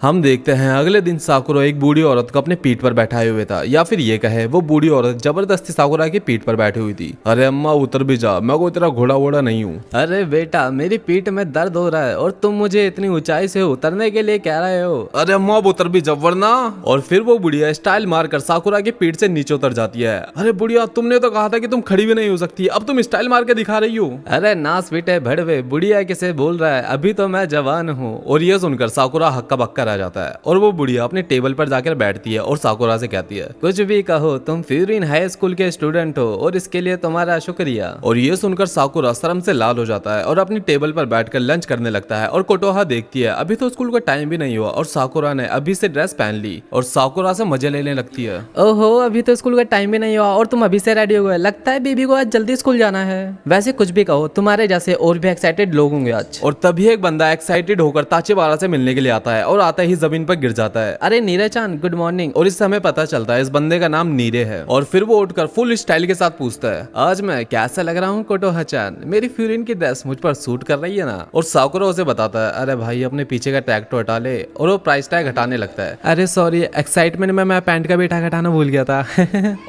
हम देखते हैं अगले दिन साकुरा एक बूढ़ी औरत को अपने पीठ पर बैठाए हुए था, या फिर ये कहे वो बूढ़ी औरत जबरदस्ती साकुरा की पीठ पर बैठी हुई थी। अरे अम्मा उतर भी जा, मैं कोई तेरा घोड़ा वोड़ा नहीं हूँ। अरे बेटा, मेरी पीठ में दर्द हो रहा है और तुम मुझे इतनी ऊंचाई से उतरने के लिए कह रहे हो। अरे अम्मा अब उतर भी जब वरना। और फिर वो बुढ़िया स्टाइल मारकर साकुरा की पीठ से नीचे उतर जाती है। अरे बुढ़िया, तुमने तो कहा था कि तुम खड़ी भी नहीं हो सकती, अब तुम स्टाइल मार के दिखा रही हो। अरे नास बेटे भड़वे, बुढ़िया किसे बोल रहा है, अभी तो मैं जवान हूँ। और ये सुनकर साकुरा हक्का बक्का रह जाता है और वो बुढ़िया अपने टेबल पर जाकर बैठती है और साकुरा से कहती है, कुछ भी कहो, तुम फ्यूरिन हाई स्कूल के स्टूडेंट हो और इसके लिए तुम्हारा शुक्रिया। और ये सुनकर साकुरा शर्म से लाल हो जाता है और अपनी टेबल पर बैठकर लंच करने लगता है। और कोटोहा देखती है अभी तो स्कूल का टाइम भी नहीं हुआ और साकुरा ने अभी से ड्रेस पहन ली और साकुरा से मजे लेने लगती है। ओहो, अभी तो स्कूल का टाइम भी नहीं हुआ और तुम अभी से रेडी हो गए। लगता है बीबी को आज जल्दी स्कूल जाना है। वैसे कुछ भी कहो, तुम्हारे जैसे और भी एक्साइटेड लोग होंगे आज। और तभी एक बंदा एक्साइटेड होकर ताचेबारा से मिलने के लिए आता है और आता ही जमीन पर गिर जाता है। अरे नीरज चांद, गुड मॉर्निंग। और इससे हमें पता चलता है इस बंदे का नाम नीरे है। और फिर वो उठकर फुल स्टाइल के साथ पूछता है, आज मैं कैसा लग रहा हूँ कोटोहा चांद? मेरी फ्यूरिन की ड्रेस मुझ पर सूट कर रही है ना? और साकुरा उसे बताता है, अरे भाई अपने पीछे का टैग तो हटा ले। और वो प्राइस टैग हटाने लगता है। अरे सॉरी, एक्साइटमेंट में मैं पैंट का भी टैग हटाना भूल गया था।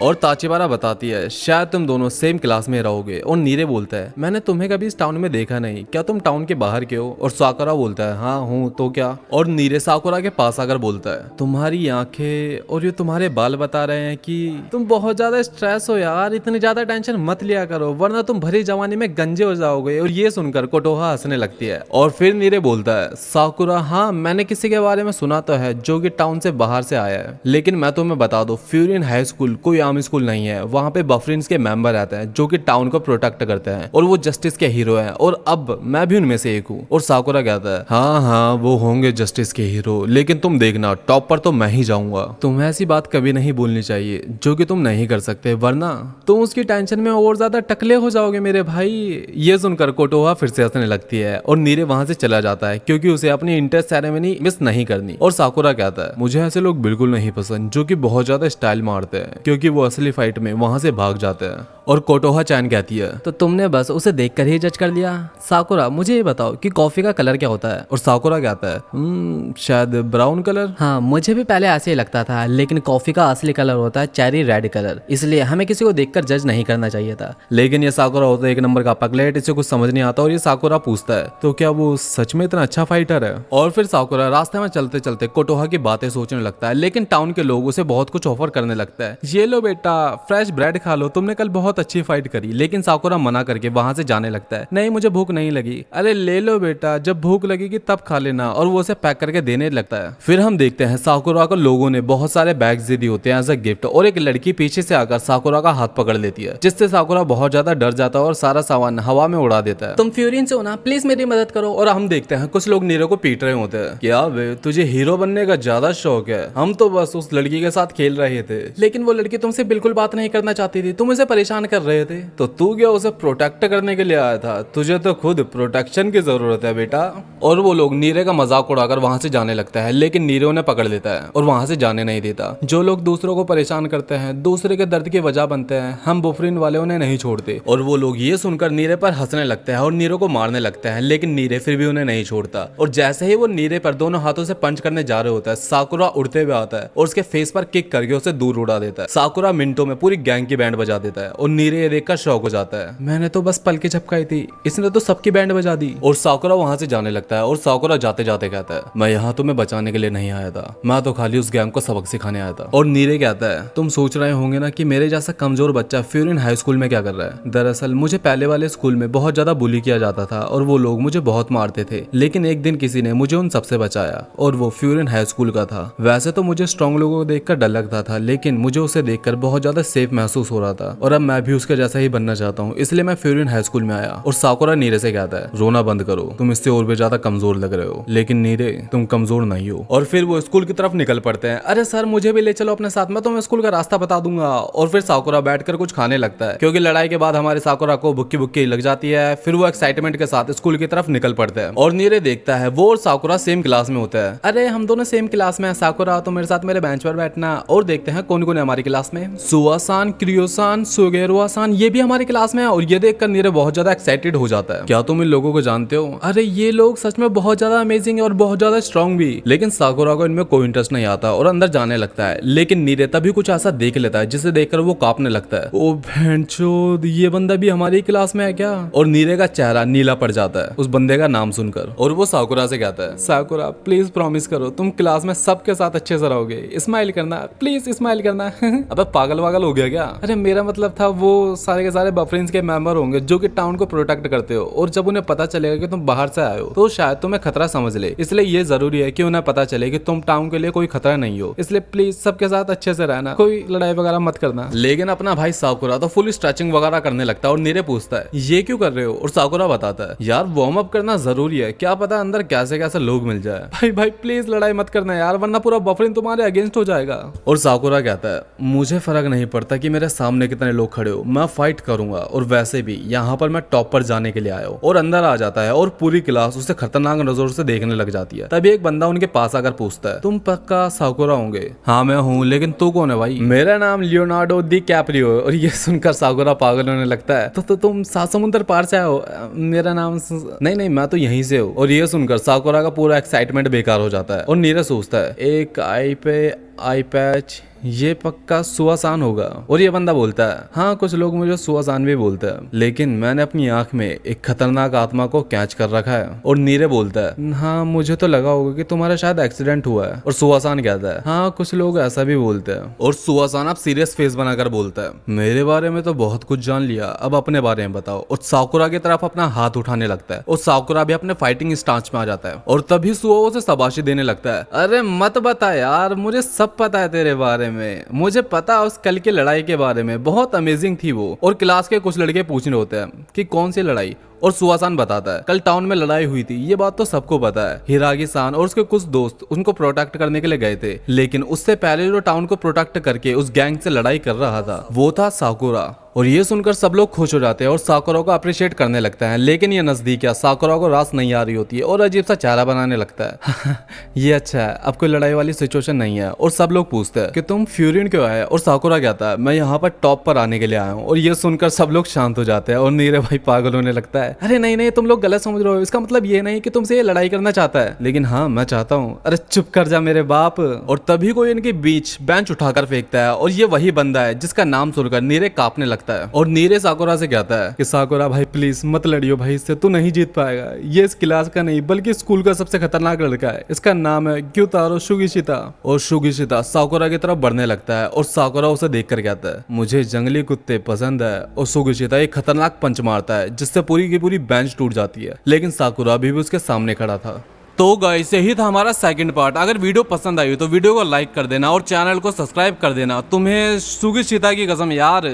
और ताचेबारा बताती है, शायद तुम दोनों सेम क्लास में रहोगे। और नीरे बोलता है, मैंने तुम्हें कभी इस टाउन में देखा नहीं, क्या तुम टाउन के बाहर के हो? और साकुरा बोलता है, हाँ हूँ, तो क्या? और नीरे साकुरा के पास आकर बोलता है, तुम्हारी आंखें और ये तुम्हारे बाल बता रहे हैं कि तुम बहुत ज्यादा स्ट्रेस हो यार, इतनी ज्यादा टेंशन मत लिया करो वरना तुम भरी जवानी में गंजे हो जाओगे। और ये सुनकर कोटोहा हंसने लगती है। और फिर नीरे बोलता है, साकुरा हाँ मैंने किसी के बारे में सुना तो है जो कि टाउन से बाहर से आया है, लेकिन मैं तुम्हें बता दूं फ्यूरिन हाई स्कूल कोई आम स्कूल नहीं है। वहाँ पे बफरिन्स के मेंबर रहते हैं जो कि टाउन को प्रोटेक्ट करते हैं और वो जस्टिस के हीरो हैं, और अब मैं भी उनमें से एक हूँ। और साकुरा कहता है, हाँ हाँ वो होंगे जस्टिस के हीरो, लेकिन तुम देखना टॉप पर तो मैं ही जाऊंगा। तुम्हें ऐसी बात कभी नहीं बोलनी चाहिए जो कि तुम नहीं कर सकते, वरना तुम उसकी टेंशन में और ज्यादा टकले हो जाओगे मेरे भाई। ये सुनकर कोटोहा फिर से हंसने लगती है और नीरे वहां से चला जाता है क्योंकि उसे अपनी इंटर सेरेमनी मिस नहीं करनी। और साकुरा कहता है, मुझे ऐसे लोग बिल्कुल नहीं पसंद जो कि बहुत ज्यादा स्टाइल मारते हैं, क्योंकि वो असली फाइट में वहां से भाग जाते हैं। और कोटोहा चैन कहती है, तो तुमने बस उसे देखकर ही जज कर लिया? साकुरा मुझे ये बताओ कि कॉफी का कलर क्या होता है? और साकुरा कहता है, शायद ब्राउन कलर। हाँ, मुझे भी पहले ऐसे ही लगता था, लेकिन कॉफी का असली कलर होता है चेरी रेड कलर, इसलिए हमें किसी को देखकर जज नहीं करना चाहिए था। लेकिन ये साकुरा होता है एक नंबर का पगलेट, इसे कुछ समझ नहीं आता। और ये साकुरा पूछता है, तो क्या वो सच में इतना अच्छा फाइटर है? और फिर साकुरा रास्ते में चलते चलते कोटोहा की बातें सोचने लगता है, लेकिन टाउन के लोग उसे बहुत कुछ ऑफर करने लगता है। ये लो बेटा फ्रेश ब्रेड खा लो, तुमने कल बहुत अच्छी फाइट करी। लेकिन साकुरा मना करके वहां से जाने लगता है, नहीं मुझे भूख नहीं लगी। अरे ले लो बेटा, जब भूख लगेगी तब खा लेना। और वो उसे पैक करके देने लगता है। फिर हम देखते हैं साकुरा को लोगों ने बहुत सारे बैग्स दे दिए होते हैं एज अ गिफ्ट, और एक लड़की पीछे से आकर साकुरा का हाथ पकड़ लेती है, जिससे साकुरा बहुत ज्यादा डर जाता है और सारा सामान हवा में उड़ा देता है। तुम फ्यूरिन से हो ना, प्लीज मेरी मदद करो। और हम देखते हैं कुछ लोग नीरो को पीट रहे होते हैं। क्या बे, तुझे हीरो बनने का ज्यादा शौक है? हम तो बस उस लड़की के साथ खेल रहे थे। लेकिन वो लड़की तुमसे बिल्कुल बात नहीं करना चाहती थी, तुम उसे परेशान कर रहे थे। तो तू क्या उसे प्रोटेक्ट करने के लिए आया था? तुझे तो खुद प्रोटेक्शन की जरूरत है बेटा। और वो लोग नीरे का मजाक उड़ाकर वहां से जाने लगता है, लेकिन नीरे उन्हें पकड़ लेता है और वहां से जाने नहीं देता। जो लोग दूसरों को परेशान करते हैं, दूसरे के दर्द की वजह बनते हैं, हम बुफरिन वाले उन्हें नहीं छोड़ते। और वो लोग ये सुनकर नीरे पर हंसने लगते हैं और नीरे को मारने लगते हैं, लेकिन नीरे फिर भी उन्हें नहीं छोड़ता। और जैसे ही वो नीरे पर दोनों हाथों से पंच करने जा रहे होता है, साकुरा उड़ते हुए आता है और उसके फेस पर किक करके उसे दूर उड़ा देता है। साकुरा मिनटों में पूरी गैंग की बैंड बजा देता है और नीरे ये देखकर शौक हो जाता है, मैंने तो बस पल की झपकाई थी, इसने तो सबकी बैंड बजा दी। और साकुरा वहां से जाने लगता है और साकुरा जाते जाते कहता है, मैं यहाँ तुम्हें बचाने के लिए नहीं आया था, मैं तो खाली उस गैंग को सबक सिखाने आया था। और नीरे कहता है, तुम सोच रहे होंगे ना कि मेरे जैसा कमजोर बच्चा फ्यूरिन हाई स्कूल में क्या कर रहा है। दरअसल मुझे पहले वाले स्कूल में बहुत ज्यादा बुली किया जाता था और वो लोग मुझे बहुत मारते थे, लेकिन एक दिन किसी ने मुझे उन सबसे बचाया और वो फ्यूरिन हाई स्कूल का था। वैसे तो मुझे स्ट्रॉन्ग लोगों को देखकर डर लगता था, लेकिन मुझे उसे देखकर बहुत ज्यादा सेफ महसूस हो रहा था और अब मैं भी उसके जैसा ही बनना चाहता हूँ, इसलिए मैं फ्यूरिन हाई स्कूल में आया। और साकुरा नीरे से कहता है, रोना बंद करो, तुम इससे और भी ज्यादा कमजोर लग रहे हो। लेकिन नीरे तुम कमजोर नहीं हो। और फिर वो स्कूल की तरफ निकल पड़ते हैं। अरे सर मुझे भी ले चलो अपने साथ, मैं तुम्हें स्कूल का रास्ता बता दूंगा। और फिर साकुरा बैठकर कुछ खाने लगता है, क्योंकि लड़ाई के बाद हमारे साकुरा को भुक्की भुक्की लग जाती है। फिर वो एक्साइटमेंट के साथ स्कूल की तरफ निकल पड़ते हैं और नीरे देखता है वो और साकुरा सेम क्लास में होता है। अरे हम दोनों सेम क्लास में हैं साकुरा, तो मेरे साथ मेरे बेंच पर बैठना। और देखते हैं कौन कौन है हमारी क्लास में। सुआसान, क्रियोसान, सुगेरुआसान ये भी हमारी क्लास में है। और ये देखकर नीरे बहुत ज्यादा एक्साइटेड हो जाता है। क्या तुम इन लोगों को जानते हो? अरे ये लोग सच में बहुत ज्यादा अमेजिंग और बहुत ज्यादा स्ट्रॉन्ग भी। लेकिन साकुरा को इनमें कोई इंटरेस्ट नहीं आता और अंदर जाने लगता है। लेकिन नीरे तभी कुछ ऐसा देख लेता है जिसे देखकर वो कांपने लगता है। ओ भैंचोद, ये बंदा भी हमारी क्लास में है क्या? और नीरे का चेहरा नीला पड़ जाता है उस बंदे का नाम सुनकर। और वो साकुरा से कहता है, साकुरा प्लीज प्रॉमिस करो तुम क्लास में सबके साथ अच्छे से रहोगे, स्माइल करना प्लीज, स्माइल करना। अबे पागल वागल हो गया क्या? अरे मेरा मतलब था वो सारे के सारे बफरिंस के मेंबर होंगे जो कि टाउन को प्रोटेक्ट करते हो, और जब उन्हें पता चलेगा कि तुम बाहर से आए हो तो शायद तुम्हें खतरा समझ ले, इसलिए ये जरूरी है कि उन्हें पता चले कि तुम टाउन के लिए कोई खतरा नहीं हो, इसलिए प्लीज सबके साथ अच्छे से रहना, कोई लड़ाई वगैरह मत करना। लेकिन अपना भाई साकुरा तो फुल स्ट्रेचिंग वगैरह करने लगता है और नीरे पूछता है ये क्यों कर रहे हो? और साकुरा बताता है यार वार्म अप करना जरूरी है, क्या पता अंदर कैसे कैसे लोग मिल जाए। भाई भाई प्लीज लड़ाई मत करना यार, वरना पूरा बफरिन तुम्हारे अगेंस्ट हो जाएगा। और साकुरा कहता है मुझे फर्क नहीं पड़ता कि मेरे सामने कितने लोग खड़े हो, मैं फाइट करूंगा, और वैसे भी यहाँ पर मैं टॉप पर जाने के लिए आया हूँ। और अंदर आ जाता है और पूरी क्लास उसे खतरनाक नजरों से देखने लग जाती है। तभी एक बंदा उनके पास आकर पूछता है तुम पक्का साकुरा होंगे? हाँ मैं हूँ, लेकिन तू कौन है भाई? मेरा नाम लियोनार्डो दी कैप्रियो है। और ये सुनकर साकुरा पागल होने लगता है तो तुम 7 समुंदर पार से आए हो? मेरा नाम नहीं मैं तो यहीं से हूँ। और ये सुनकर साकुरा का पूरा एक्साइटमेंट बेकार हो जाता है और नीरज सोचता है एक आई पे आई पैच, ये पक्का सुआसान होगा। और ये बंदा बोलता है हाँ कुछ लोग मुझे सुआसान भी बोलते हैं, लेकिन मैंने अपनी आंख में एक खतरनाक आत्मा को कैच कर रखा है। और नीरे बोलता है हाँ मुझे तो लगा होगा कि तुम्हारा शायद एक्सीडेंट हुआ है। और सुआसान कहता है हाँ कुछ लोग ऐसा भी बोलते हैं। और सुआसान अब सीरियस फेस बनाकर बोलता है मेरे बारे में तो बहुत कुछ जान लिया, अब अपने बारे में बताओ। और साकुरा की तरफ अपना हाथ उठाने लगता है और साकुरा भी अपने फाइटिंग स्टांस में आ जाता है। और तभी सुओ उसे शाबाशी देने लगता है अरे मत बता यार, मुझे सब पता है तेरे बारे में, मुझे पता उस कल की लड़ाई के बारे में, बहुत अमेजिंग थी वो। और क्लास के कुछ लड़के पूछ रहे होते हैं कि कौन सी लड़ाई? और सुआसान बताता है कल टाउन में लड़ाई हुई थी, ये बात तो सबको पता है। हिरागी-सान और उसके कुछ दोस्त उनको प्रोटेक्ट करने के लिए गए थे, लेकिन उससे पहले जो टाउन को प्रोटेक्ट करके उस गैंग से लड़ाई कर रहा था वो था साकुरा। और ये सुनकर सब लोग खुश हो जाते हैं और साकुरा को अप्रिशिएट करने लगते हैं। लेकिन ये नजदीक या साकुरा को रास नहीं आ रही होती है और अजीब सा चेहरा बनाने लगता है। ये अच्छा है, अब कोई लड़ाई वाली सिचुएशन नहीं है। और सब लोग पूछते हैं कि तुम फ्यूरियन क्यों आए? और साकुरा कहता है मैं यहाँ पर टॉप पर आने के लिए आया हूँ। और ये सुनकर सब लोग शांत हो जाते हैं और नीरे भाई पागल होने लगता है अरे नहीं तुम लोग गलत समझ रहे हो, इसका मतलब ये नहीं कि तुमसे ये लड़ाई करना चाहता है, लेकिन हाँ मैं चाहता हूँ। अरे चुप कर जा मेरे बाप। और तभी कोई इनके बीच बेंच उठाकर फेंकता है और ये वही बंदा है जिसका नाम सुनकर नीरे कांपने लगता है। और नीरे साकुरा से कहता है कि साकुरा भाई प्लीज मत लड़ियो भाई, इससे तू नहीं जीत पाएगा, ये इस क्लास का नहीं बल्कि स्कूल का सबसे खतरनाक लड़का है, इसका नाम है ग्युतारो शुगिशिता। और शुगिशिता साकुरा की तरफ बढ़ने लगता है और साकुरा उसे देखकर कहता है मुझे जंगली कुत्ते पसंद है। और शुगिशिता एक खतरनाक पंच मारता है जिससे पूरी की पूरी बेंच टूट जाती है, लेकिन साकुरा अभी भी उसके सामने खड़ा था। तो गाइस यही था हमारा सेकंड पार्ट। अगर वीडियो पसंद आई तो वीडियो को लाइक कर देना और चैनल को सब्सक्राइब कर देना। तुम्हें शुगिशिता की कसम यार।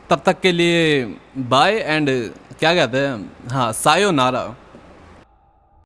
तब तक के लिए बाय एंड क्या कहते हैं, हाँ सायोनारा।